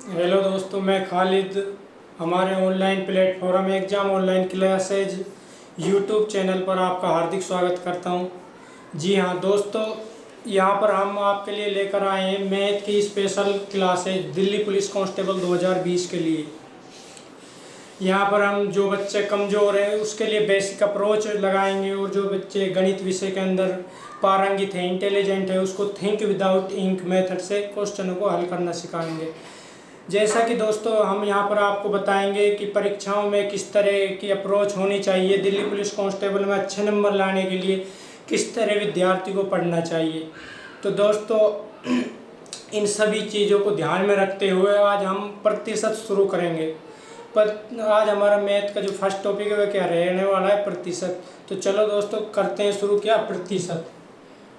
Hello दोस्तों, मैं खालिद हमारे online platform exam online classes YouTube channel पर आपका हार्दिक स्वागत करता हूं। जी हाँ दोस्तों, यहां पर हम आपके लिए लेकर आए हैं मैथ की special classes Delhi police constable 2020 के लिए। यहाँ पर हम जो बच्चे कमज़ोर हैं उसके लिए बेसिक अप्रोच लगाएंगे, और जो बच्चे गणित विषय के अंदर पारंगित हैं, इंटेलिजेंट है, उसको थिंक विदाउट इंक मेथड से क्वेश्चनों को हल करना सिखाएंगे। जैसा कि दोस्तों हम यहाँ पर आपको बताएंगे कि परीक्षाओं में किस तरह की अप्रोच होनी चाहिए, दिल्ली पुलिस कांस्टेबल में अच्छे नंबर लाने के लिए किस तरह विद्यार्थी को पढ़ना चाहिए। तो दोस्तों इन सभी चीज़ों को ध्यान में रखते हुए आज हम प्रतिशत शुरू करेंगे। पर आज हमारा मैथ का जो फर्स्ट टॉपिक है वह क्या रहने वाला है, प्रतिशत। तो चलो दोस्तों करते हैं शुरू। क्या प्रतिशत,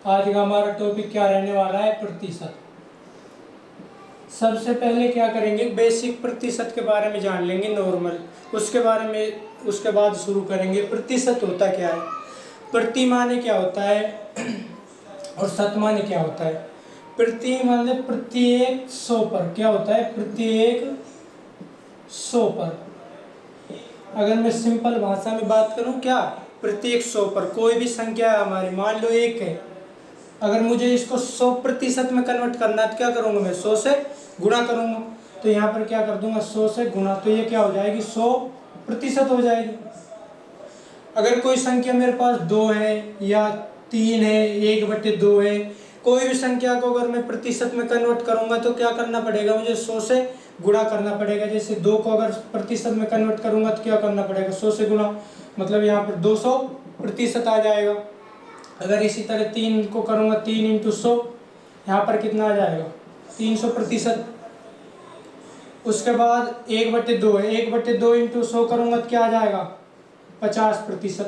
आज का हमारा टॉपिक क्या रहने वाला है, प्रतिशत। सबसे पहले क्या करेंगे, बेसिक प्रतिशत के बारे में जान लेंगे, नॉर्मल, उसके बारे में उसके बाद शुरू करेंगे। प्रतिशत होता क्या है, प्रति माने क्या होता है और शत माने क्या होता है। प्रति माने प्रत्येक 100 पर, क्या होता है, प्रत्येक 100 पर। अगर मैं सिंपल भाषा में बात करूं, क्या, प्रत्येक 100 पर कोई भी संख्या है हमारी, मान लो 1 है, अगर मुझे इसको 100% में कन्वर्ट करना है तो क्या करूंगा, मैं 100 से गुणा करूंगा। तो यहाँ पर क्या कर दूंगा, 100 से गुणा, तो ये क्या हो जाएगी, 100% हो जाएगी। अगर कोई संख्या मेरे पास 2 है या 3 है, 1/2 है, कोई भी संख्या को अगर मैं प्रतिशत में कन्वर्ट करूंगा तो क्या करना पड़ेगा, मुझे 100 से गुणा करना पड़ेगा। जैसे 2 को अगर प्रतिशत में कन्वर्ट करूंगा तो क्या करना पड़ेगा, 100 से गुणा, मतलब यहाँ पर 200% आ जाएगा। अगर इसी तरह 3 को करूंगा, 3 × 100, यहाँ पर कितना आ जाएगा, 300%। उसके बाद 1/2 है, 1/2 × 100 करूंगा तो क्या आ जाएगा, 50%।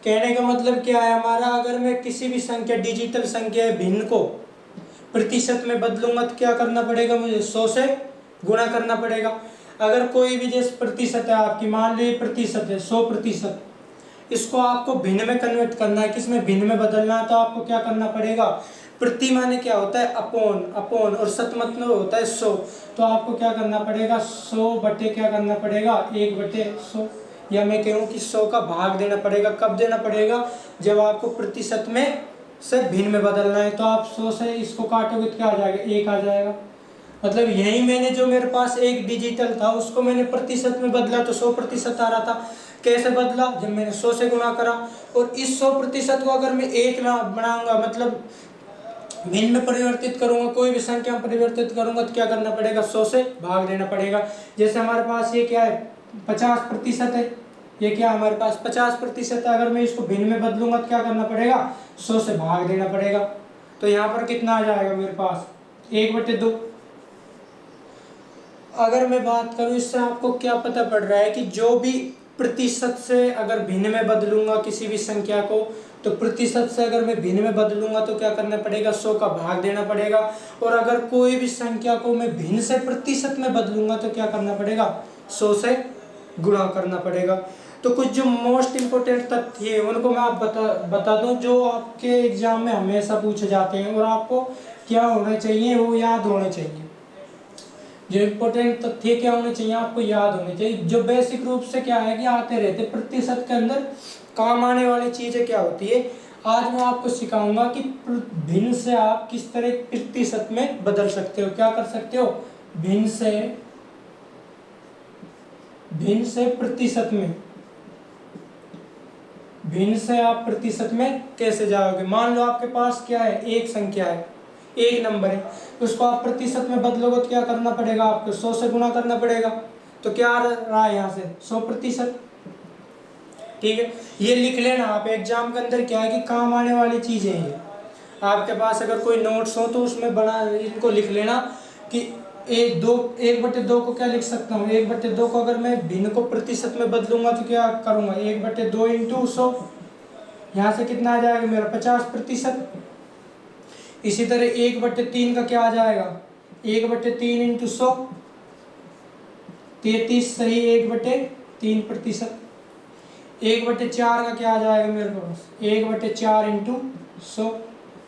कहने का मतलब क्या है हमारा, अगर मैं किसी भी संख्या, डिजिटल संख्या है, भिन्न को प्रतिशत में बदलूंगा तो क्या करना पड़ेगा, मुझे 100 से गुणा करना पड़ेगा। अगर कोई भी जैसे प्रतिशत है आपकी, मान लो ये प्रतिशत है 100%, इसको आपको भिन्न में कन्वर्ट करना है, किसमें, भिन्न में बदलना है, तो आपको क्या करना पड़ेगा, प्रति माने क्या होता है, अपॉन, और शत मतलब होता है 100। तो आपको क्या करना पड़ेगा, 100 बटे क्या करना पड़ेगा, 1/100, या मैं कहूँ कि 100 का भाग देना पड़ेगा। कब देना पड़ेगा, जब आपको प्रतिशत में से भिन्न में बदलना है। तो आप 100 से इसको काटोगे तो क्या आ जाएगा, 1 आ जाएगा। मतलब यही मैंने जो मेरे पास एक डिजिटल था उसको मैंने प्रतिशत में बदला तो 100% आ रहा था। कैसे बदला, जब मैंने 100 से गुणा करा। और इस 100% को अगर मैं 1 ना बनाऊंगा, मतलब भिन्न में परिवर्तित करूंगा, कोई भी संख्या में परिवर्तित करूंगा तो क्या करना पड़ेगा, 100 से भाग देना पड़ेगा। जैसे हमारे पास ये क्या है, 50% है, ये क्या हमारे पास 50% है। अगर मैं इसको भिन्न में बदलूंगा तो क्या करना पड़ेगा, 100 से भाग देना पड़ेगा। तो यहाँ पर कितना आ जाएगा मेरे पास, 1/2। अगर मैं बात करूं, इससे आपको क्या पता पड़ रहा है कि जो भी प्रतिशत से अगर भिन्न में बदलूंगा किसी भी संख्या को, तो प्रतिशत से अगर मैं भिन्न में बदलूंगा तो क्या करना पड़ेगा, 100 का भाग देना पड़ेगा। और अगर कोई भी संख्या को मैं भिन्न से प्रतिशत में बदलूंगा तो क्या करना पड़ेगा, 100 से गुणा करना पड़ेगा। तो कुछ जो मोस्ट इंपोर्टेंट तथ्य है उनको मैं आप बता दूं, जो आपके एग्जाम में हमेशा पूछे जाते हैं और आपको क्या होना चाहिए, वो याद होने चाहिए। जो इम्पोर्टेंट तथ्य क्या होने चाहिए, आपको याद होने चाहिए। जो बेसिक रूप से क्या है कि आते रहते, प्रतिशत के अंदर काम आने वाली चीजें क्या होती है, आज मैं आपको सिखाऊंगा कि भिन्न से आप किस तरह प्रतिशत में बदल सकते हो। क्या कर सकते हो, भिन्न से प्रतिशत में, भिन्न से आप प्रतिशत में कैसे जाओगे। मान लो आपके पास क्या है, एक संख्या है, एक नंबर है, उसको आप प्रतिशत में बदलोगे तो क्या करना पड़ेगा, आपको 100 से गुणा करना पड़ेगा। तो क्या आ रहा है यहाँ से, 100%। ठीक है, ये लिख लेना आप, एग्जाम के अंदर क्या है कि काम आने वाली चीजें हैं। आपके पास अगर कोई नोट्स हो तो उसमें बना, इनको लिख लेना कि 1/2 को क्या लिख सकता हूँ, 1/2 को अगर मैं भिन्न को प्रतिशत में बदलूंगा तो क्या करूंगा, 1/2 × 100, यहाँ से कितना आ जाएगा मेरा, 50%। इसी तरह 1/3 का क्या आ जाएगा, 1/3 × 100, 33 सही 1/3%। 1/4 का क्या आ जाएगा मेरे पास, 1/4 × 100,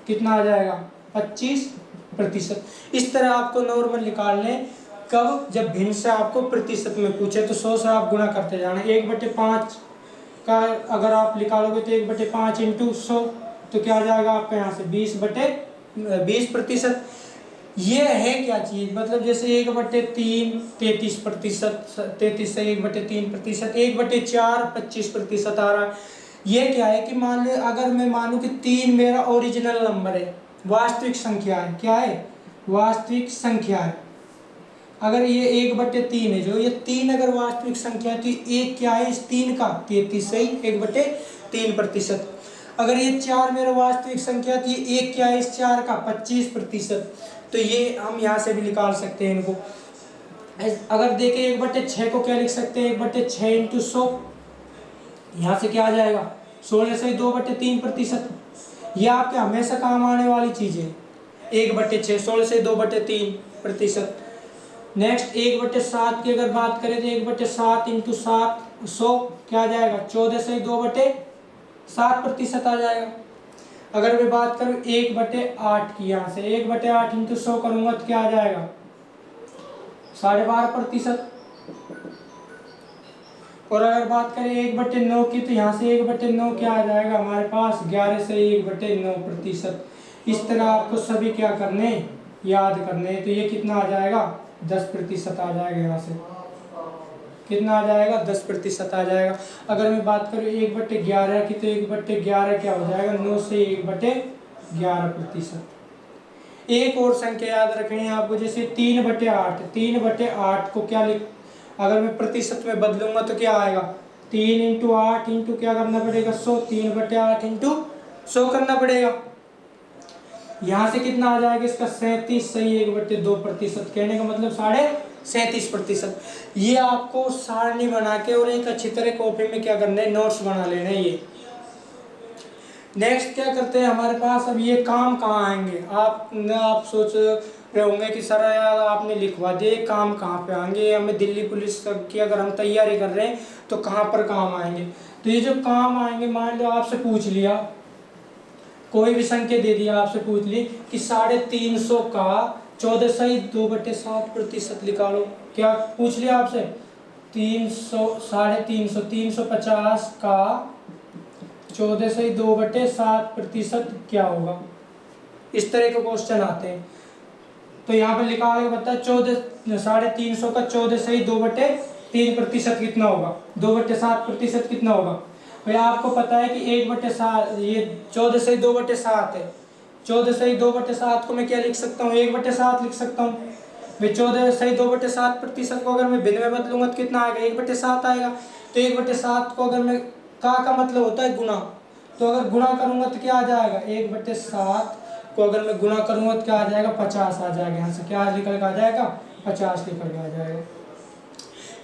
कितना आ जाएगा, 25 प्रतिशत। इस तरह आपको नॉर्मल निकालने कब, जब भिन्न से आपको प्रतिशत में पूछे तो 100 से आप गुणा करते जाना। 1/5 का अगर आप निकालोगे तो 1/5 इंटू 100 तो क्या आ जाएगा आपका यहाँ से 20% ये है क्या चीज़, मतलब जैसे 1/3 33%, 33 से 1/3%, 1/4 25% आ रहा है। ये क्या है कि मान लो अगर मैं मानूं कि 3 मेरा ओरिजिनल नंबर है, वास्तविक संख्या है, क्या है, वास्तविक संख्या है। अगर ये 1/3 है, जो ये 3 अगर वास्तविक संख्या है तो एक क्या है इस 3 का 33 से 1/3%। अगर ये 4 मेरा वास्तविक संख्या है तो ये एक क्या है इस 4 का 25%। तो ये हम यहाँ से भी निकाल सकते हैं इनको। अगर देखें 1/6 को क्या लिख सकते हैं, 1/6 इंटू 100, यहाँ से क्या आ जाएगा 16 से 2/3%। ये आपके हमेशा काम आने वाली चीज़ है, 1/6 16 से 2/3%। नेक्स्ट 1/7 की अगर बात करें तो 1/7 इंटू 7 100 क्या आ जाएगा 14 से 2/7% आ जाएगा। अगर मैं बात करूँ 1/8 की, यहाँ से 1/8 इंटू 100 करूँगा तो क्या आ जाएगा 12.5%। और अगर बात करें 1/9 की तो यहाँ से 1/9 क्या आ जाएगा हमारे पास 11 से 1/9%। इस तरह आपको सभी क्या करने याद करने, तो ये कितना आ जाएगा 10% आ जाएगा। यहाँ से कितना आ जाएगा 10% आ जाएगा। अगर मैं बात करूँ 1/11 की तो 1/11 क्या हो जाएगा 9 से 1/11%। एक और संख्या याद रखनी है आपको, जैसे 3/8, 3/8 को क्या लिख, अगर मैं प्रतिशत में बदलूंगा तो क्या आएगा 3 इंटू 8 इंटू क्या करना पड़ेगा 100, 3/8 इंटू 100 करना पड़ेगा। यहाँ से कितना आ जाएगा इसका 37 सही 1/2%, कहने का मतलब 37.5%। ये आपको सारणी बना के और एक अच्छी तरह कॉपी में क्या करना है नोट्स बना लेना है। ये नेक्स्ट क्या करते हैं हमारे पास, अब ये काम कहाँ आएंगे, आप सोच रहे होंगे कि सर यार आपने लिखवा दिए, काम कहाँ पे आएंगे, हमें दिल्ली पुलिस की अगर हम तैयारी कर रहे हैं तो कहाँ पर काम आएंगे। तो ये जो काम आएंगे, मान लो आपसे पूछ लिया, कोई भी संख्या दे दिया, आपसे पूछ ली कि 350 का 14 सही 2/7% निकालो। क्या पूछ लिया आपसे 350 350 का 14 से 2/7% क्या होगा। इस तरह के क्वेश्चन आते हैं। तो यहाँ पे लिखा है बता 350 का 14 से 2/3% कितना होगा, 2/7% कितना होगा। भाई आपको पता है कि 1/7 ये 14 से 2/7 है, 14 से 2/7 को मैं क्या लिख सकता हूँ 1/7 लिख सकता हूँ। भाई 14 से 2/7% को अगर मैं भिन्न में बदलूंगा तो कितना आएगा 1/7 आएगा। तो 1/7 को अगर मैं का मतलब होता है गुणा, तो अगर गुणा करूंगा तो क्या आ जाएगा 1/7 को अगर मैं गुणा करूंगा तो क्या आ जाएगा 50 आ जाएगा। यहाँ से क्या निकल के आ जाएगा 50 निकल के आ जाएगा।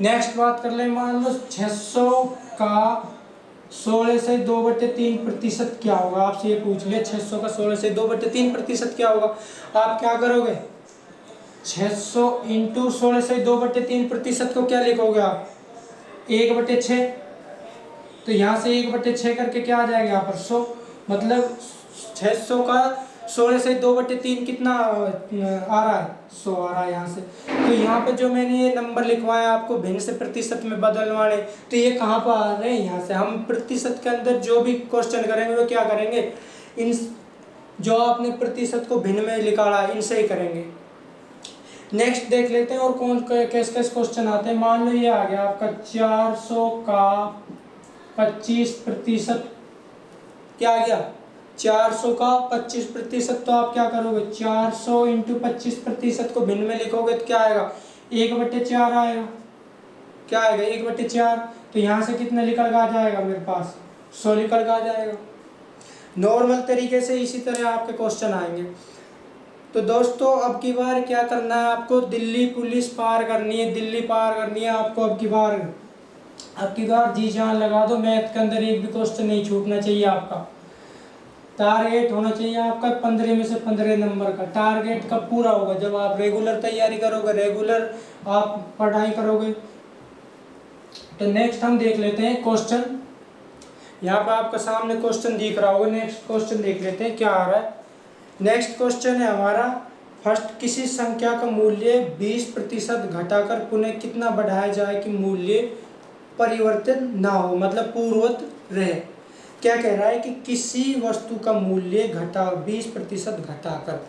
नेक्स्ट बात कर ले, मान लो 600 का 16 से 2/3% क्या होगा। आपसे ये पूछ लिया 600 का 16 से 2/3% क्या होगा। आप क्या करोगे 600 इंटू 16 से 2/3% को क्या लिखोगे आप 1/6। तो यहाँ से 1/6 करके क्या आ जाएगा यहाँ पर 100, मतलब 600 का 16 से 2/3 कितना आ रहा है 100 आ रहा है यहाँ से। तो यहाँ पे जो मैंने ये नंबर लिखवाया आपको भिन्न से प्रतिशत में बदलवाने, तो ये कहाँ पर आ रहे हैं यहाँ से। हम प्रतिशत के अंदर जो भी क्वेश्चन करेंगे वो क्या करेंगे, इन जो आपने प्रतिशत को भिन्न में निकाला इनसे ही करेंगे। नेक्स्ट देख लेते हैं और कौन कैसे कैसे क्वेश्चन आते हैं। मान लो ये आ गया आपका 400 का 25% क्या आ गया 400 का 25%। तो आप क्या करोगे 400 इंटू 25% को भिन्न में लिखोगे तो क्या आएगा 1/4 आएगा। क्या आएगा 1/4। तो यहाँ से कितना निकल के आ जाएगा मेरे पास 100 निकल के आ जाएगा। नॉर्मल तरीके से इसी तरह आपके क्वेश्चन आएंगे। तो दोस्तों अब की बार क्या करना है आपको, दिल्ली पुलिस पार करनी है, दिल्ली पार करनी है आपको। अब की बार जी जान लगा दो, मैथ के अंदर एक भी क्वेश्चन नहीं छूटना चाहिए आपका। टारगेट होना चाहिए आपका 15 में से 15 नंबर का। टारगेट कब पूरा होगा, जब आप रेगुलर तैयारी करोगे, रेगुलर आप पढ़ाई करोगे। तो नेक्स्ट हम देख लेते हैं क्वेश्चन। यहाँ पर आपका सामने क्वेश्चन दिख रहा होगा। नेक्स्ट क्वेश्चन देख लेते हैं क्या आ रहा है। नेक्स्ट क्वेश्चन है हमारा फर्स्ट, किसी संख्या का मूल्य 20% घटाकर पुनः कितना बढ़ाया जाए कि मूल्य परिवर्तित ना हो, मतलब पूर्ववत रहे। क्या कह रहा है कि किसी वस्तु का मूल्य 20% घटाकर,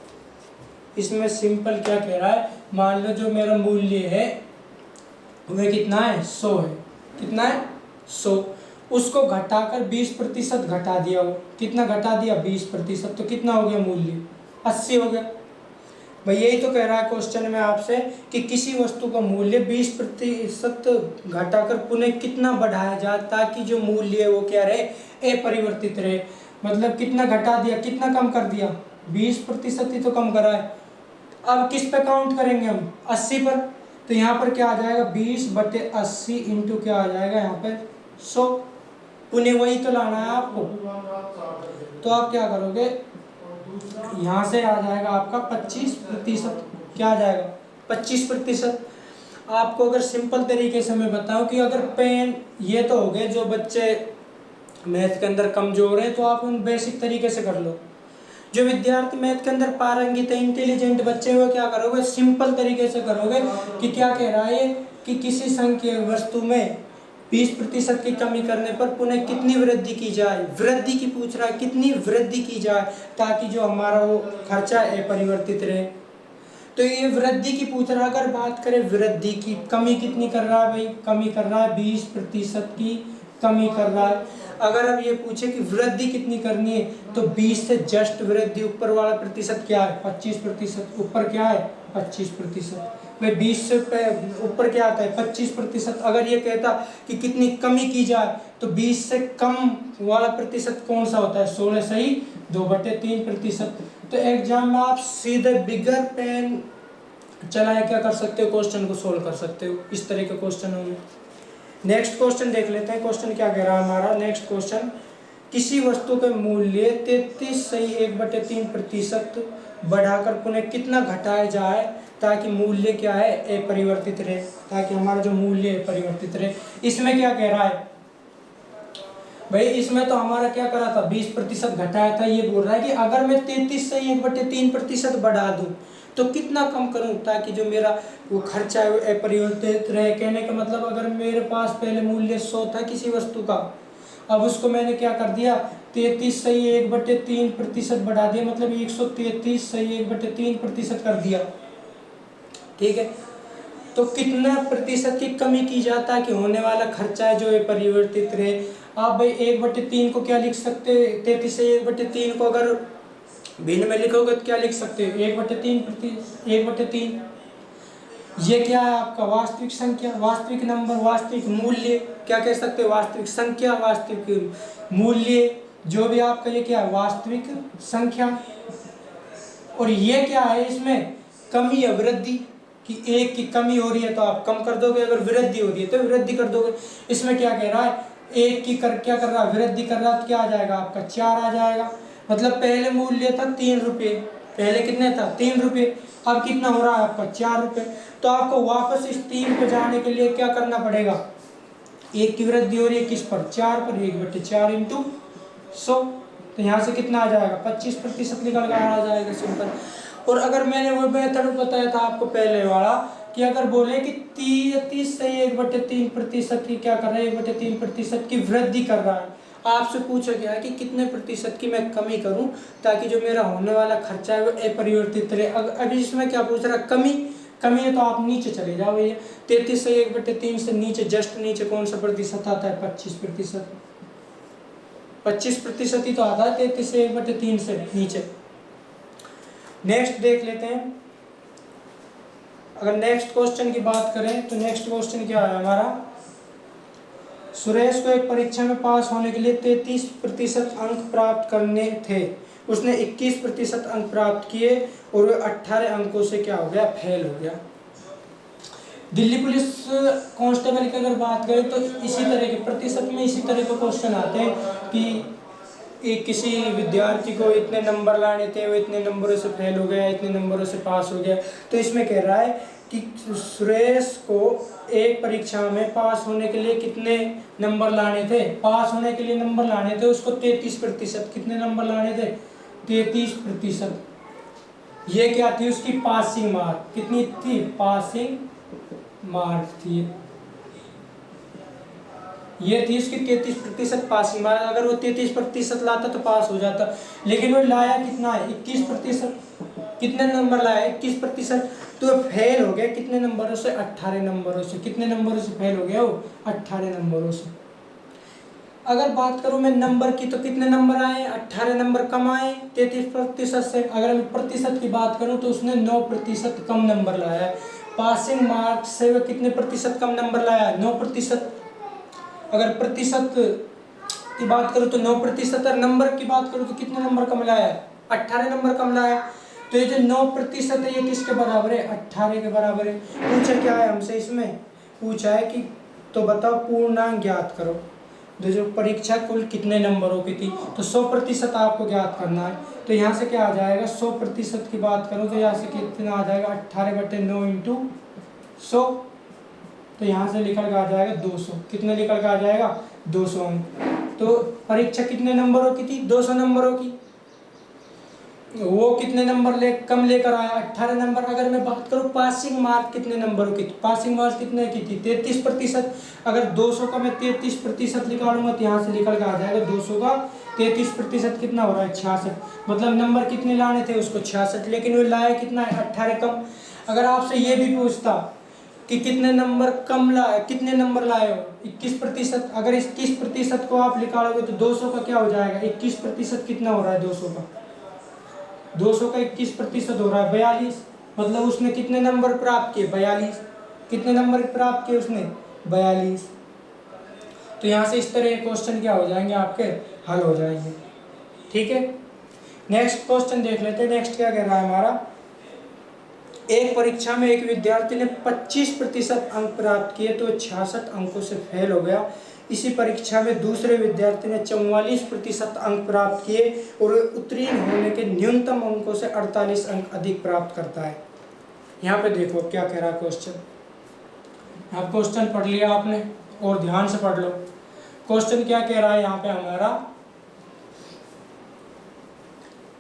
इसमें सिंपल क्या कह रहा है, मान लो जो मेरा मूल्य है वह कितना है, 100 है। कितना है, 100। उसको घटाकर 20% घटा दिया हो, कितना घटा दिया, 20%, तो कितना हो गया मूल्य, 80 हो गया। भाई यही तो कह रहा है क्वेश्चन में आपसे कि किसी वस्तु का मूल्य 20% घटाकर पुनः कितना बढ़ाया जाए ताकि जो मूल्य है वो क्या रहे, अपरिवर्तित रहे। मतलब कितना घटा दिया, कितना कम कर दिया, 20% ही तो कम करा है। अब किस पे काउंट करेंगे हम, 80 पर। तो यहाँ पर क्या आ जाएगा, 20/80 इंटू क्या आ जाएगा यहाँ पे 100। पुनः वही तो लाना है आपको, तो आप क्या करोगे, यहाँ से आ जाएगा आपका 25%। क्या आ जाएगा, 25%। आपको अगर सिंपल तरीके से मैं बताऊं कि अगर पेन, ये तो हो गए जो बच्चे मैथ के अंदर कमजोर हैं तो आप उन बेसिक तरीके से कर लो। जो विद्यार्थी मैथ के अंदर पारंगित है, इंटेलिजेंट बच्चे हो, क्या करोगे, सिंपल तरीके से करोगे कि क्या कह रहा है कि किसी संख्या वस्तु में 20% की कमी करने पर पुनः कितनी वृद्धि की जाए, वृद्धि की पूछ रहा है, कितनी वृद्धि की जाए ताकि जो हमारा वो खर्चा अपरिवर्तित रहे। तो ये वृद्धि की पूछ रहा है। अगर बात करें वृद्धि की, कमी कितनी कर रहा है भाई, कमी कर रहा है 20% की कमी कर रहा है। अगर अब ये पूछे कि वृद्धि कितनी करनी है, तो 20 से जस्ट वृद्धि, ऊपर वाला प्रतिशत क्या है, 25%, ऊपर क्या है 25%। भाई 20 से ऊपर क्या आता है 25%। अगर ये कहता कि कितनी कमी की जाए तो 20 से कम वाला प्रतिशत कौन सा होता है, 16 सही 2/3%। तो एग्जाम में आप सीधे बिगर पेन चलाए क्या कर सकते हो, क्वेश्चन को सोल्व कर सकते हो इस तरह के क्वेश्चनों में। नेक्स्ट क्वेश्चन देख लेते हैं। क्वेश्चन क्या कह रहा है हमारा, नेक्स्ट क्वेश्चन, किसी वस्तु के मूल्य 33 सही 1/3% बढ़ाकर पुनः कितना घटाया जाए ताकि मूल्य क्या है, अपरिवर्तित रहे, ताकि हमारा जो मूल्य है परिवर्तित रहे। इसमें क्या कह रहा है भाई, इसमें तो हमारा क्या करा था, 20% घटाया था। ये बोल रहा है कि अगर मैं 33 से 1/3% बढ़ा दूं तो कितना कम करूं ताकि जो मेरा वो खर्चा है वो अपरिवर्तित रहे। कहने का मतलब अगर मेरे पास पहले मूल्य 100 था किसी वस्तु का, अब उसको मैंने क्या कर दिया, 33 से 1/3% बढ़ा दिया, मतलब 133 से 1/3% कर दिया। ठीक है, तो कितना प्रतिशत की कमी की जाता है कि होने वाला खर्चा है जो अपरिवर्तित रहे। आप भाई 1/3 को क्या लिख सकते हैं, 33 से 1/3 को अगर भिन्न में लिखोगे तो क्या लिख सकते हो, 1/3। ये क्या है आपका वास्तविक संख्या, वास्तविक नंबर, वास्तविक मूल्य, क्या कह सकते हो, वास्तविक संख्या, वास्तविक मूल्य, जो भी आपका ये क्या है, वास्तविक संख्या। और ये क्या है, इसमें कमी या वृद्धि, कि एक की कमी हो रही है तो आप कम कर दोगे, अगर वृद्धि हो रही है तो वृद्धि कर दोगे। इसमें क्या कह रहा है, एक की क्या कर रहा है, वृद्धि कर रहा है, तो क्या आ जाएगा आपका 4 आ जाएगा। मतलब पहले मूल्य था 3 रुपये, पहले कितने था 3 रुपये, अब कितना हो रहा है आपका 4 रुपये। तो आपको वापस इस 3 पे जाने के लिए क्या करना पड़ेगा, एक की वृद्धि हो रही है किस पर, 4 पर, 1/4 इंटू 100। तो यहाँ से कितना आ जाएगा 25% निकल कर आ जाएगा, सिंपल। और अगर मैंने वो मेथड बताया था आपको पहले वाला कि अगर बोले कि 33 से 1/3% की क्या कर रहा है, 1/3% की वृद्धि कर रहा है, आपसे पूछा गया है कि कितने प्रतिशत की मैं कमी करूं ताकि जो मेरा होने वाला खर्चा है वो अपरिवर्तित रहे। अभी इसमें क्या पूछ रहा है, कमी है, तो आप नीचे चले जाओ भैया, 33 से 1/3 से नीचे, जस्ट नीचे कौन सा प्रतिशत आता है, 25%। 25% ही तो आता है 33 से 1/3 से नीचे। नेक्स्ट देख लेते हैं। अगर नेक्स्ट क्वेश्चन की बात करें तो नेक्स्ट क्वेश्चन क्या है हमारा, सुरेश को एक परीक्षा में पास होने के लिए 33% अंक प्राप्त करने थे, उसने 21% अंक प्राप्त किए और वह 18 अंकों से क्या हो गया, फेल हो गया। दिल्ली पुलिस कांस्टेबल की अगर बात करें तो इसी तरह के प्रतिशत में इसी तरह के क्वेश्चन आते हैं कि एक किसी विद्यार्थी को इतने नंबर लाने थे, वो इतने नंबरों से फेल हो गया, इतने नंबरों से पास हो गया। तो इसमें कह रहा है कि सुरेश को एक परीक्षा में पास होने के लिए कितने नंबर लाने थे, पास होने के लिए नंबर लाने थे उसको 33%। कितने नंबर लाने थे, 33%। ये क्या थी उसकी पासिंग मार्क, कितनी थी पासिंग मार्क थी, ये थी उसकी 33% पासिंग मार्क। अगर वो 33% लाता तो पास हो जाता, लेकिन वो लाया कितना है 21%। कितने नंबर लाया 21%, तो फेल हो गया कितने नंबरों से 18 नंबरों से। कितने नंबरों से फेल हो गया वो 18 नंबरों से। अगर बात करूं मैं नंबर की तो कितने नंबर आए 18 नंबर कम आए 33% से। अगर मैं प्रतिशत की बात करूं तो उसने 9% कम नंबर लाया है। पासिंग मार्क से वो कितने प्रतिशत कम नंबर लाया 9%। अगर प्रतिशत की बात करूं तो 9%, और नंबर की बात करूं तो कितने नंबर कम लाया है 18 नंबर कम लाया। तो ये जो 9% है ये किसके बराबर है 18 के बराबर है। पूछा क्या है हमसे, इसमें पूछा है कि तो बताओ पूर्णांक ज्ञात करो, जो परीक्षा कुल कितने नंबरों की थी। तो 100% आपको ज्ञात करना है। तो यहाँ से क्या आ जाएगा 100% की बात करूँ तो यहाँ से कितना आ जाएगा 18/9 इंटू 100। तो यहाँ से निकल के आ जाएगा 200। कितने निकल के आ जाएगा 200 अंक। तो परीक्षा कितने नंबरों की थी 200 नंबरों की। वो कितने नंबर कम लेकर आया 18 नंबर। अगर मैं बात करूं पासिंग मार्क कितने नंबरों की, पासिंग मार्क कितने की थी 33%। अगर 200 का मैं 33% निकालूंगा तो यहाँ से निकल के आ जाएगा 200 का 33% कितना हो रहा है 66। मतलब नंबर कितने लाने थे उसको 66, लेकिन वो लाया कितना है 18 कम। अगर आपसे ये भी पूछता कि कितने नंबर कम लाए, कितने नंबर लाए हो 21%। अगर 21% को आप निकालोगे तो 200 का क्या हो जाएगा 21% कितना हो रहा है 200 का 21% हो रहा है 42। मतलब उसने कितने नंबर प्राप्त किए 42। कितने नंबर प्राप्त किए उसने 42। तो यहाँ से इस तरह के क्वेश्चन क्या हो जाएंगे आपके हल हो जाएंगे। ठीक है, नेक्स्ट क्वेश्चन देख लेते हैं। नेक्स्ट क्या कह रहा है हमारा, एक परीक्षा में एक विद्यार्थी ने 25% अंक प्राप्त किए तो 66 अंकों से फेल हो गया। इसी परीक्षा में दूसरे विद्यार्थी ने 44% अंक प्राप्त किए और उत्तीर्ण होने के न्यूनतम अंकों से 48 अंक अधिक प्राप्त करता है। यहाँ पे देखो क्या कह रहा है क्वेश्चन। यहाँ क्वेश्चन पढ़ लिया आपने और ध्यान से पढ़ लो। क्वेश्चन क्या कह रहा है यहाँ पे हमारा,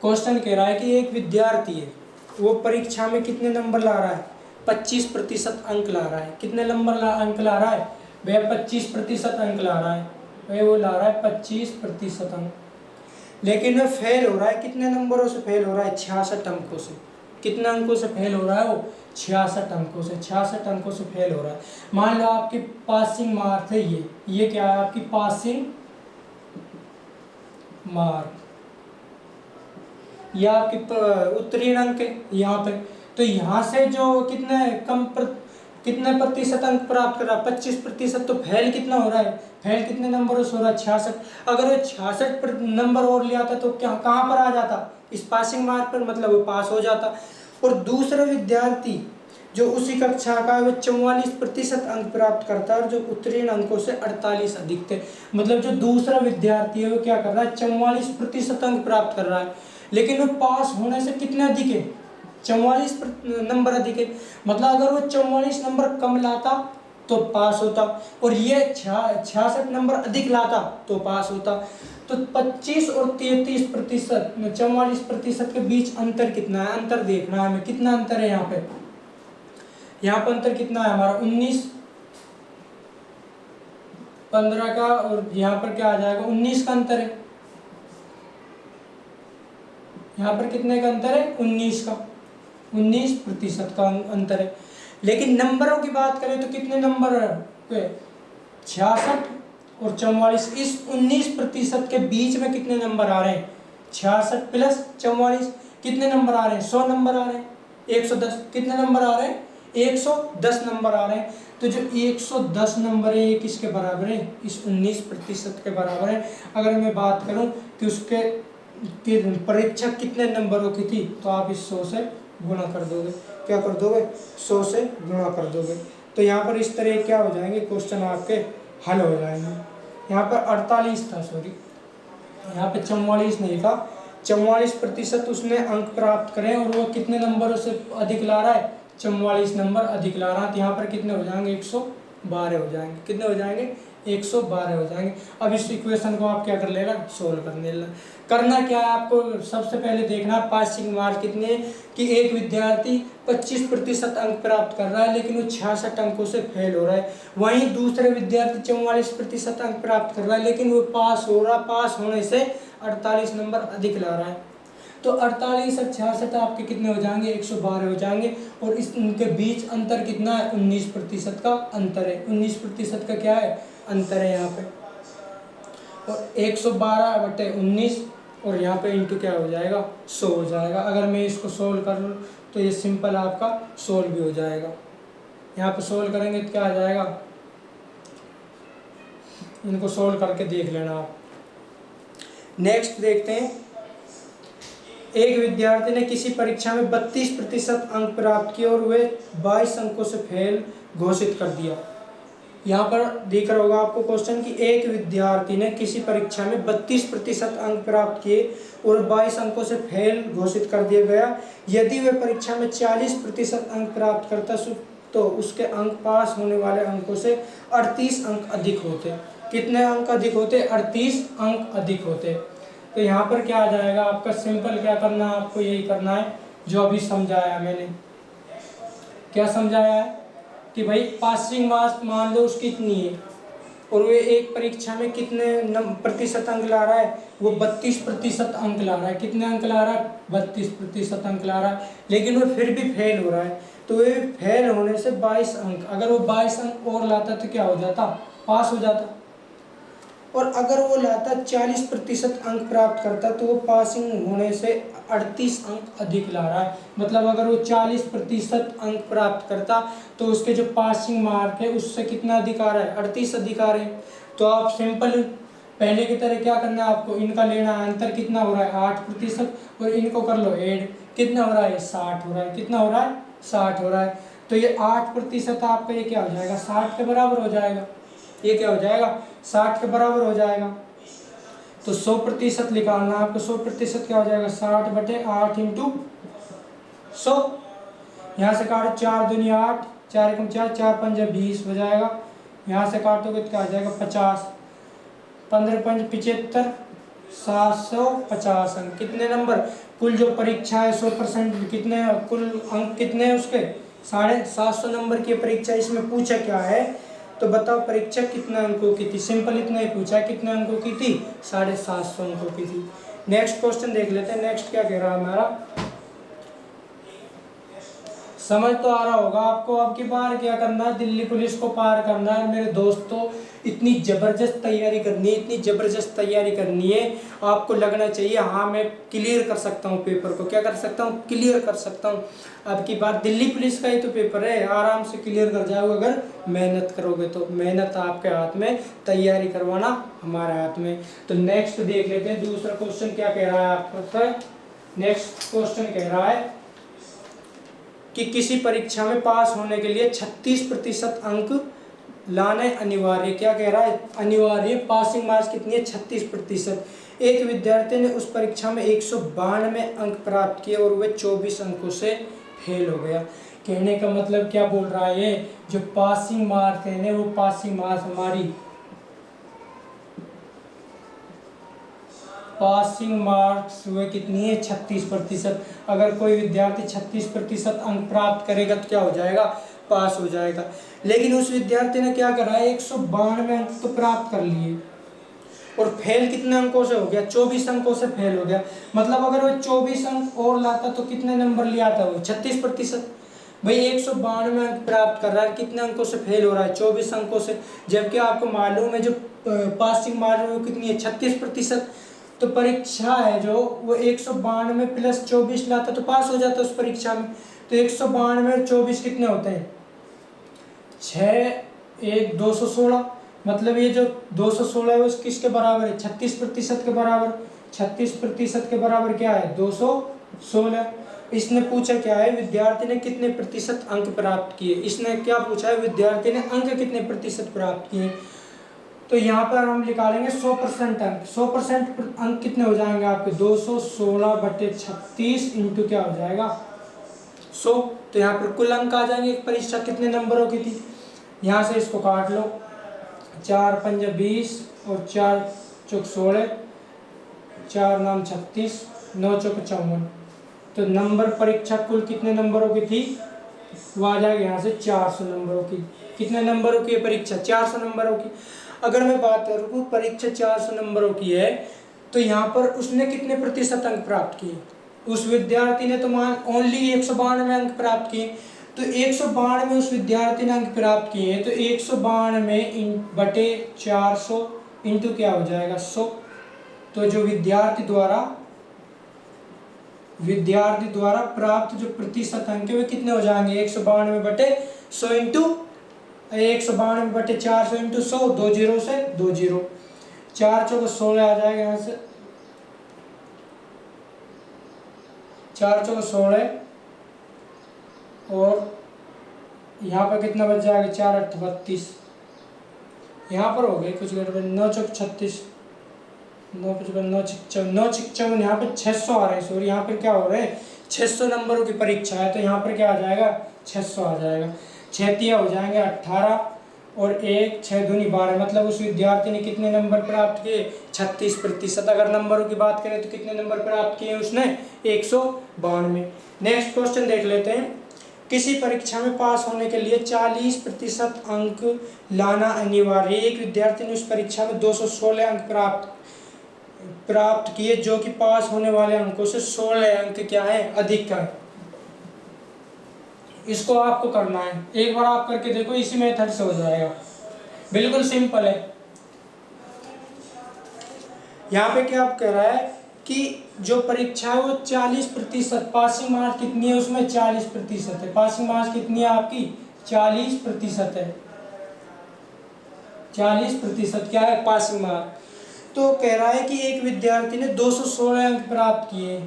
क्वेश्चन कह रहा है कि एक विद्यार्थी है, वो परीक्षा में कितने नंबर ला रहा है 25% अंक ला रहा है। कितने नंबर अंक ला रहा है वह 25% अंक ला रहा है। वह वो ला रहा है 25% अंक, लेकिन वह फेल हो रहा है कितने नंबरों से फेल हो रहा है 66 अंकों से। कितने अंकों से फेल हो रहा है वो 66 अंकों से। 66 अंकों से फेल हो रहा है। मान लो आपकी पासिंग मार्क है ये क्या है आपकी पासिंग मार्क, या आपकी उत्तीर्ण अंक है यहाँ पे। तो यहाँ से जो कितने प्रतिशत अंक प्राप्त कर रहा है 25%। तो फेल कितना हो रहा है, फेल कितने नंबरों से हो रहा है 66। अगर वो 66 नंबर और ले आता तो क्या कहाँ पर आ जाता इस पासिंग मार्क पर, मतलब वो पास हो जाता। और दूसरा विद्यार्थी जो उसी कक्षा का है वो 44% अंक प्राप्त करता है और जो उत्तीर्ण अंकों से 48 अधिक थे। मतलब जो दूसरा विद्यार्थी है वो क्या कर रहा है 44% अंक प्राप्त कर रहा है, लेकिन वो पास होने से कितने अधिक है 44 नंबर अधिक है। मतलब अगर वो 44 नंबर कम लाता तो पास होता, और ये 66 नंबर अधिक लाता तो पास होता। तो 25 और 33%, 44% के बीच अंतर कितना है, अंतर देखना है हमें कितना अंतर है। यहाँ पर अंतर कितना है हमारा 19, 15 का, और यहाँ पर क्या आ जाएगा 19 का अंतर है। यहाँ पर कितने का अंतर है 19 का, 19% का अंतर है। लेकिन नंबरों की बात करें तो कितने नंबर है 66 और 44। इस 19% के बीच में कितने नंबर आ रहे हैं 66 प्लस 44 कितने नंबर आ रहे हैं 100 नंबर आ रहे हैं 110। कितने नंबर आ रहे हैं 110 नंबर आ रहे हैं। तो जो 110 नंबर है ये किसके बराबर है इस 19% के बराबर है। अगर मैं बात करूं कि उसके परीक्षा कितने नंबरों की थी तो आप इस 100 से गुणा कर दोगे। क्या कर दोगे 100 से गुणा कर दोगे। तो यहाँ पर इस तरह क्या हो जाएंगे क्वेश्चन आपके हल हो जाएंगे। यहाँ पर 48 था, सॉरी यहाँ पे 44 नहीं था, 44% उसने अंक प्राप्त करें और वो कितने नंबरों से अधिक ला रहा है 44 नंबर अधिक ला रहा है। तो यहाँ पर कितने हो जाएंगे 112 हो जाएंगे। कितने हो जाएंगे 112 हो जाएंगे। अब इस इक्वेशन को आप क्या कर लेना, सोल्व करने लेना। करना क्या है आपको, सबसे पहले देखना पासिंग मार्क्स कितने, कि एक विद्यार्थी 25% अंक प्राप्त कर रहा है लेकिन वो 66 अंकों से फेल हो रहा है। वहीं दूसरे विद्यार्थी 44% अंक प्राप्त कर रहा है लेकिन वो पास हो रहा, पास होने से 48 नंबर अधिक ला रहा है। तो 48 और 66 आपके कितने हो जाएंगे, 112 हो जाएंगे। और इस इनके बीच अंतर कितना है, 19% का अंतर है। 19% का क्या है, अंतर है यहाँ पे। और 112/19 और यहाँ पे इंटू क्या हो जाएगा, 100 हो जाएगा। अगर मैं इसको सोल्व कर लूँ तो ये सिंपल आपका सोल्व भी हो जाएगा। यहाँ पे सोल्व करेंगे तो क्या आ जाएगा, इनको सोल्व करके देख लेना आप। नेक्स्ट देखते हैं, एक विद्यार्थी ने किसी परीक्षा में 32% अंक प्राप्त किए और वे 22 अंकों से फेल घोषित कर दिया। यहाँ पर दिख रहा होगा आपको क्वेश्चन कि एक विद्यार्थी ने किसी परीक्षा में 32% अंक प्राप्त किए और 22 अंकों से फेल घोषित कर दिया गया। यदि वह परीक्षा में 40% अंक प्राप्त करता तो उसके अंक पास होने वाले अंकों से 38 अंक अधिक होते। कितने अंक अधिक होते, 38 अंक अधिक होते। तो यहाँ पर क्या आ जाएगा आपका, सिंपल क्या करना है आपको, यही करना है जो अभी समझाया मैंने। क्या समझाया है कि भाई पासिंग मार्क्स मान लो उसकी इतनी है और वे एक परीक्षा में कितने प्रतिशत अंक ला रहा है, वो 32% अंक ला रहा है। कितने अंक ला रहा है, 32% अंक ला रहा है, लेकिन वो फिर भी फेल हो रहा है। तो वे फेल होने से 22 अंक, अगर वो 22 अंक और लाता तो क्या हो जाता, पास हो जाता। और अगर वो लाता 40% अंक प्राप्त करता तो वो पासिंग होने से 38 अंक अधिक ला रहा है। मतलब अगर वो 40% अंक प्राप्त करता तो उसके जो पासिंग मार्क है उससे कितना अधिक आ रहा है, 38 अधिक आ रहे हैं। तो आप सिंपल पहले की तरह क्या करना है आपको, इनका लेना है, अंतर कितना हो रहा है 8% और इनको कर लो ऐड, कितना हो रहा है 60 हो रहा है। कितना हो रहा है, 60 हो रहा है। तो ये 8% आपका ये क्या हो जाएगा, 60 के बराबर हो जाएगा। ये क्या हो जाएगा, 60 के बराबर हो जाएगा। तो 100% निकालना है आपको। 100% क्या हो जाएगा, 60/8 इंटू 100। यहाँ से काटो 4 दूनी 8, 4 एकम 4, 4 पंजे 20 हो जाएगा। यहाँ से काटोगे तो क्या हो जाएगा 50, 15 पंज 75, 750 अंक। कितने नंबर, कुल जो परीक्षा है 100% कितने, कुल अंक कितने हैं उसके 750 नंबर की परीक्षा। इसमें पूछा क्या है तो बताओ, परीक्षा कितने अंकों की थी, सिंपल इतना ही पूछा, कितने अंकों की थी, 750 अंकों की थी। नेक्स्ट क्वेश्चन देख लेते हैं। नेक्स्ट क्या कह रहा है हमारा, समझ तो आ रहा होगा आपको। अब की बार क्या करना है, दिल्ली पुलिस को पार करना है मेरे दोस्तों। इतनी ज़बरदस्त तैयारी करनी है, इतनी ज़बरदस्त तैयारी करनी है, आपको लगना चाहिए हाँ मैं क्लियर कर सकता हूँ पेपर को। क्या कर सकता हूँ, क्लियर कर सकता हूँ। अब की बार दिल्ली पुलिस का ही तो पेपर है, आराम से क्लियर कर जाओगे अगर मेहनत करोगे तो। मेहनत आपके हाथ में, तैयारी करवाना हमारे हाथ में। तो नेक्स्ट देख लेते हैं, दूसरा क्वेश्चन क्या कह रहा है आपका। नेक्स्ट क्वेश्चन कह रहा है कि किसी परीक्षा में पास होने के लिए 36% अंक लाने अनिवार्य। क्या कह रहा है, अनिवार्य। पासिंग मार्क्स कितनी है, 36%। एक विद्यार्थी ने उस परीक्षा में 192 अंक प्राप्त किए और वह 24 अंकों से फेल हो गया। कहने का मतलब क्या बोल रहा है, ये जो पासिंग मार्क्स है वो पासिंग मार्क्स हमारी पासिंग मार्क्स हुए कितनी है, 36%। अगर कोई विद्यार्थी 36% अंक प्राप्त करेगा तो क्या हो जाएगा, पास हो जाएगा। लेकिन उस विद्यार्थी ने क्या करा है, 192 अंक तो प्राप्त कर लिए और फेल कितने अंकों से हो गया, 24 अंकों से फेल हो गया। मतलब अगर वो 24 अंक और लाता तो कितने नंबर ले आता वो, 36%। भाई 192 अंक प्राप्त कर रहा है, कितने अंकों से फेल हो रहा है, 24 अंकों से। जबकि आपको मालूम है जो पासिंग मार्क्स वो कितनी है, 36%। तो परीक्षा है जो वो 192 प्लस 24 लाता तो पास हो जाता उस परीक्षा में। तो 192 और 24 कितने होते हैं, 6 1 216। मतलब ये जो 216 है वो किसके बराबर है, 36% के बराबर। 36% के बराबर क्या है, 216। इसने पूछा क्या है, विद्यार्थी ने कितने प्रतिशत अंक प्राप्त किए। इसने क्या पूछा है, विद्यार्थी ने अंक कितने प्रतिशत प्राप्त किए। तो यहाँ पर हम निकालेंगे 100% अंक। 100% अंक कितने हो जाएंगे आपके, 216/36 इंटू क्या हो जाएगा 100। तो यहाँ पर कुल अंक आ जाएंगे। एक परीक्षा कितने नंबरों की थी, यहाँ से इसको काट लो, 4 पंज 20 और 4 चौक 16, 4 नाम 36, 9 चौक 54। तो नंबर परीक्षा कुल कितने नंबरों की थी? वो आ जाएगा यहाँ से 400 नंबरों की। कितने नंबरों की है परीक्षा? 400 नंबरों की। अगर मैं बात करूँ परीक्षा 400 नंबरों की है तो यहाँ पर उसने कितने प्रतिशत अंक प्राप्त किए? उस विद्यार्थी ने तो मान ओनली 192 अंक प्राप्त किए। तो 192 उस विद्यार्थी ने अंक प्राप्त किए हैं, तो 192 बटे 400 इंटू क्या हो जाएगा? 100। तो जो विद्यार्थी द्वारा प्राप्त जो प्रतिशत अंक है वे कितने हो जाएंगे? 192 बटे 100 इंटू 192 बटे 400 इंटू 100, 2 जीरो से 2 जीरो, 4 चौक 16 आ जाएगा यहाँ से, 4 चौक 16 और यहाँ पर कितना बच जाएगा? 4 8 32, यहाँ पर हो गए कुछ गड़बड़, 9 चौक 36, 9 55 9 56, 9 56, यहाँ पर 600 आ रहे हैं। सॉरी, यहाँ पर क्या हो रहा है? 600 नंबरों की परीक्षा है, तो यहाँ पर क्या आ जाएगा? 600 आ जाएगा। 6 तिया हो जाएंगे 18 और 1 6 दूनी 12, मतलब उस विद्यार्थी ने कितने नंबर प्राप्त किए? 36%। अगर नंबरों की बात करें तो कितने नंबर प्राप्त किए उसने? 192। नेक्स्ट क्वेश्चन देख लेते हैं। किसी परीक्षा में पास होने के लिए 40% अंक लाना अनिवार्य है। एक विद्यार्थी ने उस परीक्षा में 216 अंक प्राप्त किए, जो कि पास होने वाले अंकों से 16 अंक क्या है? अधिक है। इसको आपको करना है, एक बार आप करके देखो, इसी मेथड से हो जाएगा, बिल्कुल सिंपल है। यहाँ पे क्या आप कह रहा है कि जो परीक्षा है वो 40%, पासिंग मार्क्स कितनी है उसमें? 40% है। पासिंग मार्क्स कितनी है आपकी? 40% है। 40% क्या है? Passing marks. तो कह रहा है कि एक विद्यार्थी ने 216 अंक प्राप्त किए,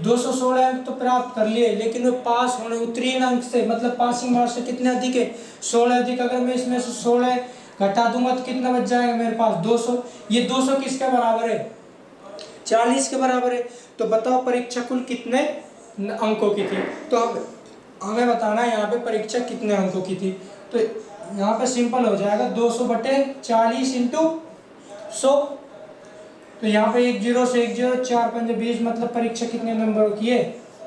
216 अंक तो प्राप्त कर लिए, लेकिन वो पास होने उत्तीर्ण अंक से, मतलब पासिंग मार्क्स से कितने अधिक है? 16 अधिक। अगर मैं इसमें से 16 घटा दूंगा तो कितना बच जाएगा मेरे पास? 200। ये 200 किसके बराबर है? 40 के बराबर है। तो बताओ परीक्षा कुल कितने अंकों की थी? तो हमें बताना है यहाँ पे परीक्षा कितने अंकों की थी। तो यहाँ पे सिंपल हो जाएगा, 200 बटे 40 इंटू 100। तो यहाँ पे 1 जीरो से 1 जीरो, 4 पंजे 20, मतलब परीक्षा कितने नंबरों की है?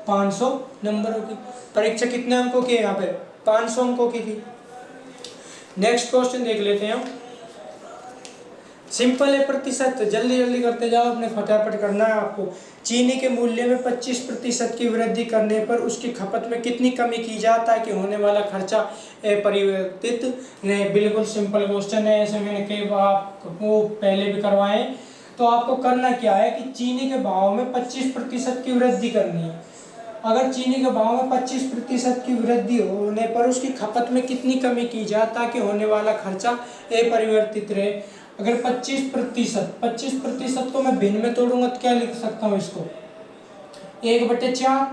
500 नंबरों की। परीक्षा कितने अंकों की है? यहाँ पे 500 अंकों की थी। नेक्स्ट क्वेश्चन देख लेते हैं हम। सिंपल है, प्रतिशत जल्दी जल्दी करते जाओ, अपने फटाफट करना है आपको। चीनी के मूल्य में 25% की वृद्धि करने पर उसकी खपत में कितनी कमी की जाए ताकि होने वाला खर्चा अपरिवर्तित रहे? बिल्कुल सिंपल क्वेश्चन है, ऐसे मैंने कई बार आपको पहले भी करवाए। तो आपको करना क्या है कि चीनी के भाव में 25% की वृद्धि करनी है। अगर चीनी के भाव में 25% की वृद्धि होने पर उसकी खपत में कितनी कमी की जाए ताकि होने वाला खर्चा अपरिवर्तित रहे? अगर 25% को मैं भिन्न में तोड़ूंगा तो क्या लिख सकता हूँ इसको? 1/4,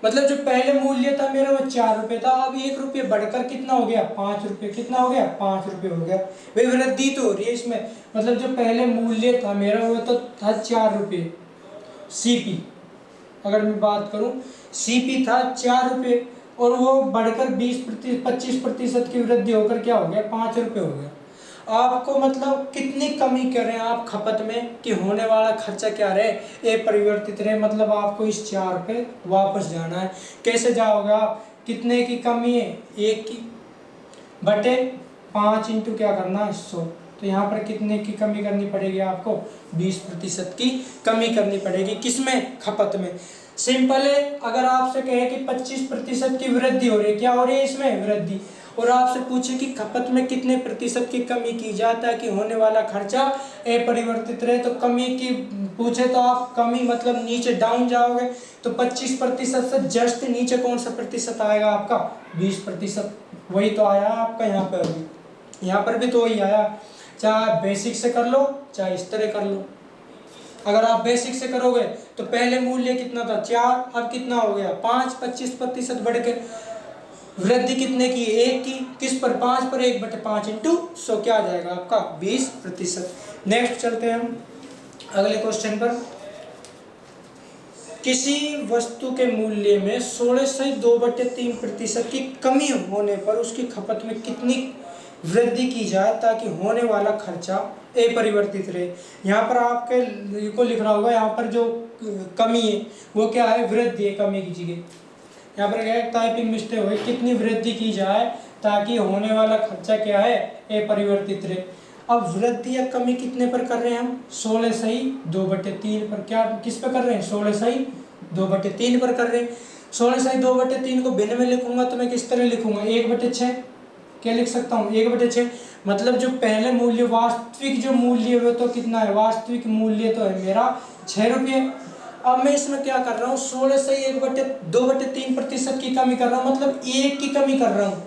मतलब जो पहले मूल्य था मेरा वो 4 रुपये था, अब 1 रुपये बढ़कर कितना हो गया? 5 रुपये। कितना हो गया? 5 रुपये हो गया। वे वृद्धि तो हो रही है इसमें, मतलब जो पहले मूल्य था मेरा वो तो था 4 रुपये। सीपी अगर मैं बात करूं, सीपी था 4 रुपये और वो बढ़कर 25% की वृद्धि होकर क्या हो गया? 5 रुपये हो गया। आपको मतलब कितनी कमी करें आप खपत में कि होने वाला खर्चा क्या रहे? अपरिवर्तित रहे। मतलब आपको इस 4 पे वापस जाना है। कैसे जाओगे आप? कितने की कमी है? 1 की बटे 5 इंटू क्या करना है? 100। तो यहाँ पर कितने की कमी करनी पड़ेगी आपको? 20% की कमी करनी पड़ेगी। किसमें? खपत में। सिंपल है। अगर आपसे कहे कि 25% की वृद्धि हो रही है, क्या हो रही है इसमें? वृद्धि। और आपसे पूछे कि खपत में कितने प्रतिशत की कमी की जाता है कि होने वाला खर्चा अपरिवर्तित रहे, तो कमी की पूछे तो आप कमी मतलब नीचे डाउन जाओगे, तो 25% से जस्ट नीचे कौन सा प्रतिशत आएगा आपका? 20%। वही तो आया आपका यहाँ पर भी, यहाँ पर भी तो वही आया। चाहे बेसिक से कर लो चाहे इस तरह कर लो। अगर आप बेसिक से करोगे तो पहले मूल्य कितना था? 4, अब कितना हो गया? 5। 25% बढ़ के वृद्धि कितने की? 1 की। किस पर? 5 पर। 1/5 इंटू 100 क्या आ जाएगा आपका? 20%। नेक्स्ट चलते हैं हम अगले क्वेश्चन पर। किसी वस्तु के मूल्य में 16 से 2/3% की कमी होने पर उसकी खपत में कितनी वृद्धि की जाए ताकि होने वाला खर्चा अपरिवर्तित रहे। यहाँ पर आपके को लिख रहा होगा, यहाँ पर जो कमी है वो क्या है, वृद्धि है, कमी की जगह यहाँ पर क्या है, टाइपिंग मिस्टेक हुई, कितनी वृद्धि की जाए ताकि होने वाला खर्चा क्या है, अपरिवर्तित रहे। अब वृद्धि या कमी कितने पर कर रहे हैं हम, 16 सही 2/3 पर। क्या किस पर कर रहे हैं, 16 सही 2/3 पर कर रहे हैं। 16 सही 2/3 को भिन्न में लिखूंगा तो मैं किस तरह लिखूंगा, 1/6। क्या लिख सकता हूँ, 1/6। मतलब जो पहले मूल्य, वास्तविक जो मूल्य है वो तो कितना है, वास्तविक मूल्य तो है मेरा 6 रुपये। अब मैं इसमें क्या कर रहा हूँ, 16 से 2/3% की कमी कर रहा हूँ, मतलब 1 की कमी कर रहा हूँ।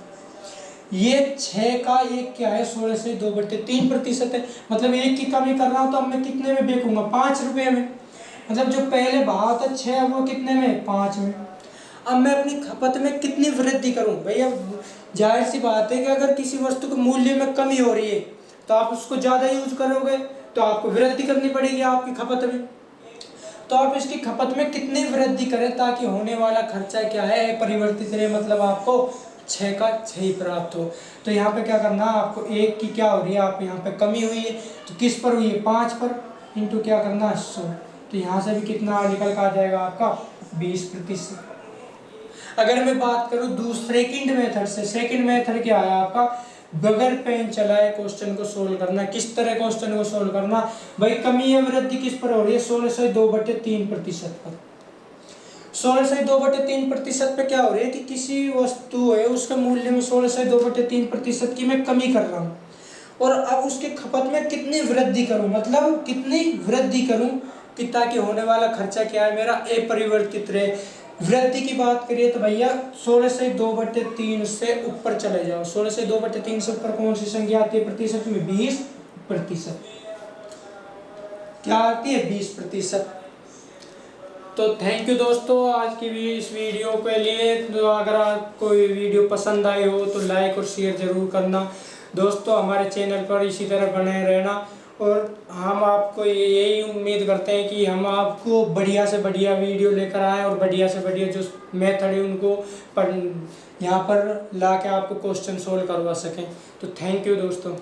ये 6 का 1 क्या है, 16 से 2/3% है, मतलब 1 की कमी कर रहा हूँ। तो अब मैं कितने में बेचूंगा, 5 रुपये में। मतलब जो पहले भाव था 6, वो कितने में, 5 में। अब मैं अपनी खपत में कितनी वृद्धि करूं भैया, जाहिर सी बात है कि अगर किसी वस्तु के मूल्य में कमी हो रही है तो आप उसको ज़्यादा यूज करोगे तो आपको वृद्धि करनी पड़ेगी आपकी खपत में। तो आप इसकी खपत में कितनी वृद्धि करें ताकि होने वाला खर्चा क्या है, परिवर्तित रहे, मतलब आपको 6 का 6 ही प्राप्त हो। तो यहाँ पे क्या करना, आपको 1 की क्या हो रही है, आप यहाँ पे कमी हुई है तो किस पर हुई है, 5 पर, इंटू क्या करना, 100। तो यहाँ से भी कितना निकल कर आ जाएगा आपका, 20%। अगर मैं बात करूँ दूसरे सेकंड मेथड से, सेकंड मेथड क्या है आपका, बगैर पेन चलाए क्वेश्चन को सोल्व करना। किस तरह क्वेश्चन को सोल्व करना, भाई कमी या वृद्धि किस पर हो रही है, 16 से 2/3% पर। 16 से 2/3% पे क्या हो रही है कि किसी वस्तु है उसके मूल्य में 16 से 2/3% की मैं कमी कर रहा हूँ, और अब उसके खपत में कितनी वृद्धि करूँ, मतलब कितनी वृद्धि करूँ कि ताकि होने वाला खर्चा क्या है मेरा, अपरिवर्तित रहे। वृद्धि की बात करिए तो भैया 16 से 2/3 से ऊपर चले जाओ। 16 से 2/3 से ऊपर कौन सी संख्या आती है प्रतिशत में, 20%। क्या आती है, 20%। तो थैंक यू दोस्तों आज की इस वीडियो के लिए। तो अगर आपको ये वीडियो पसंद आई हो तो लाइक और शेयर ज़रूर करना दोस्तों। हमारे चैनल पर इसी तरह बने रहना, और हम आपको यही उम्मीद करते हैं कि हम आपको बढ़िया से बढ़िया वीडियो लेकर आएँ और बढ़िया से बढ़िया जो मेथड है उनको यहाँ पर ला के आपको क्वेश्चन सोल्व करवा सकें। तो थैंक यू दोस्तों।